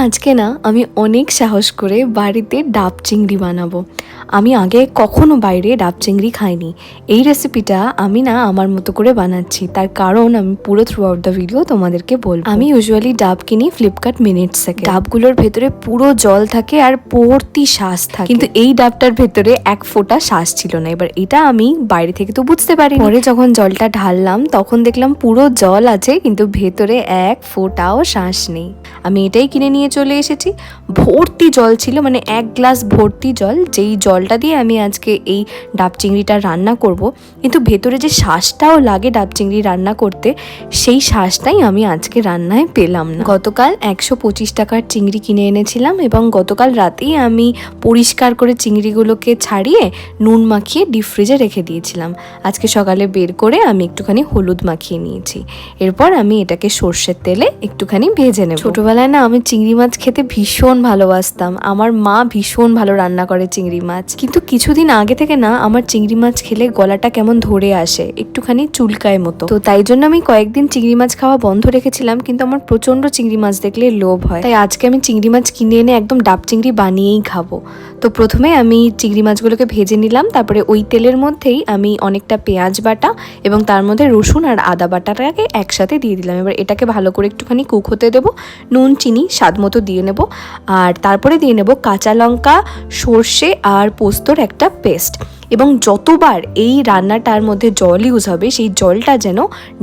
আজকে না আমি অনেক সাহস করে বাড়িতে ডাব চিংড়ি বানাবো। আমি আগে কখনো বাইরে ডাব চিংড়ি খাইনি। এই রেসিপিটা আমি না আমার মতো করে বানাচ্ছি, তার কারণ আমি পুরো থ্রু আউট দ্য ভিডিও তোমাদেরকে বলবো। আমি ইউজুয়ালি ডাব কিনি ফ্লিপকার্ট মিনিটস থেকে। ডাবগুলোর ভেতরে পুরো জল থাকে আর ভর্তি শ্বাস থাকে, কিন্তু এই ডাবটার ভেতরে এক ফোঁটা শ্বাস ছিল না। এবার এটা আমি বাইরে থেকে তো বুঝতে পারি। পরে যখন জলটা ঢাললাম তখন দেখলাম পুরো জল আছে, কিন্তু ভেতরে এক ফোঁটাও শ্বাস নেই। আমি এটাই কিনে নিয়ে চলে এসেছি। ভর্তি জল ছিল, মানে এক গ্লাস ভর্তি জল, যেই জলটা দিয়ে আমি আজকে এই ডাব চিংড়িটা রান্না করব। কিন্তু ভেতরে যে শ্বাসটাও লাগে ডাব চিংড়ি রান্না করতে, সেই শ্বাসটাই আমি আজকে রান্নায় পেলাম না। গতকাল 125 টাকার চিংড়ি কিনে এনেছিলাম এবং গতকাল রাতেই আমি পরিষ্কার করে চিংড়িগুলোকে ছাড়িয়ে নুন মাখিয়ে ডিপ ফ্রিজে রেখে দিয়েছিলাম। আজকে সকালে বের করে আমি একটুখানি হলুদ মাখিয়ে নিয়েছি। এরপর আমি এটাকে সর্ষের তেলে একটুখানি ভেজে নেব। ছোটবেলায় না আমি চিংড়ি মাছ খেতে ভীষণ ভালোবাসতাম। আমার মা ভীষণ ভালো রান্না করে চিংড়ি মাছ, কিন্তু কিছুদিন আগে থেকে না আমার চিংড়ি মাছ খেলে গলাটা কেমন ধরে আসে, একটুখানি চুলকায় মতো। তো তাই জন্য আমি কয়েকদিন চিংড়ি মাছ খাওয়া বন্ধ রেখেছিলাম, কিন্তু আমার প্রচন্ড চিংড়ি মাছ দেখলে লোভ হয়। তাই আজকে আমি চিংড়ি মাছ কিনে এনে একদম ডাব চিংড়ি বানিয়েই খাবো। তো প্রথমে আমি চিংড়ি মাছগুলোকে ভেজে নিলাম, তারপরে ওই তেলের মধ্যেই আমি অনেকটা পেঁয়াজ বাটা এবং তার মধ্যে রসুন আর আদা বাটাটাকে একসাথে দিয়ে দিলাম। এবার এটাকে ভালো করে একটুখানি কুক হতে দেবো। নুন চিনি স্বাদ মতো দিয়ে নেব, আর তারপরে দিয়ে নেব কাঁচা লঙ্কা, সর্ষে আর পোস্তর একটা পেস্ট। এবং যতবার এই রান্নাটার মধ্যে জল ইউজ হবে, সেই জলটা যেন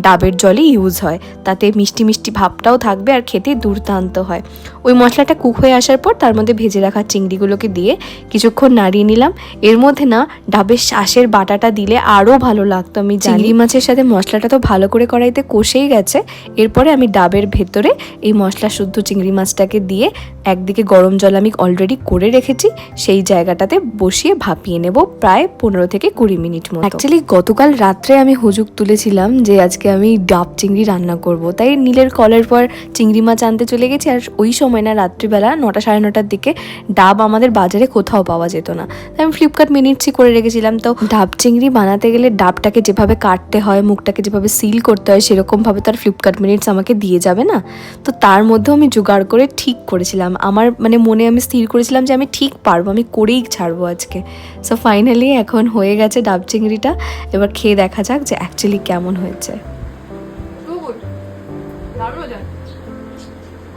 ডাবের জলই ইউজ হয়, তাতে মিষ্টি মিষ্টি ভাবটাও থাকবে আর খেতে দুর্দান্ত হয়। ওই মশলাটা কুক হয়ে আসার পর তার মধ্যে ভেজে রাখা চিংড়িগুলোকে দিয়ে কিছুক্ষণ নাড়িয়ে নিলাম। এর মধ্যে না ডাবের শ্বাসের বাটাটা দিলে আরও ভালো লাগতো। আমি চিংড়ি মাছের সাথে মশলাটা তো ভালো করে কড়াইতে কষেই গেছে। এরপরে আমি ডাবের ভেতরে এই মশলা শুদ্ধ চিংড়ি মাছটাকে দিয়ে একদিকে গরম জল আমি অলরেডি করে রেখেছি, সেই জায়গাটাতে বসিয়ে ভাপিয়ে নেব প্রায় 15 থেকে 20 মিনিট মতো। অ্যাকচুয়ালি গতকাল রাত্রে আমি হুজুক তুলেছিলাম যে আজকে আমি ডাব চিংড়ি রান্না করব, তাই নীলের কলের পর চিংড়ি মাছ আনতে চলে গেছি। আর ওই সময় না রাত্রিবেলা 9টা সাড়ে 9টার দিকে ডাব আমাদের বাজারে কোথাও পাওয়া যেত না, তাই আমি ফ্লিপকার্ট মিনিটসই করে রেখেছিলাম। তো ডাব চিংড়ি বানাতে গেলে ডাবটাকে যেভাবে কাটতে হয়, মুখটাকে যেভাবে সিল করতে হয়, সেরকমভাবে তার ফ্লিপকার্ট মিনিটস আমাকে দিয়ে যাবে না। তো তার মধ্যেও আমি জোগাড় করে ঠিক করেছিলাম। আমার মনে আমি স্থির করেছিলাম যে আমি ঠিক পারবো, আমি করেই ছাড়বো আজকে। সো ফাইনালি এখন হয়ে গেছে ডাব চিংড়িটা। এবার খেয়ে দেখা যাক যে অ্যাকচুয়ালি কেমন হয়েছে।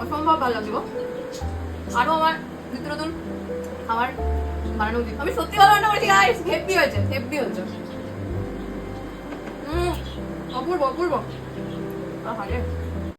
অসম্ভব ভালো লাগবে, আরো আমার নিত্য নতুন আমার বানানো উচিত। আমি সত্যি ভালো রান্না করেছি গাইস, হেভি হয়েছে, হেভি হয়েছে। অপূর্ব অপূর্ব। আরে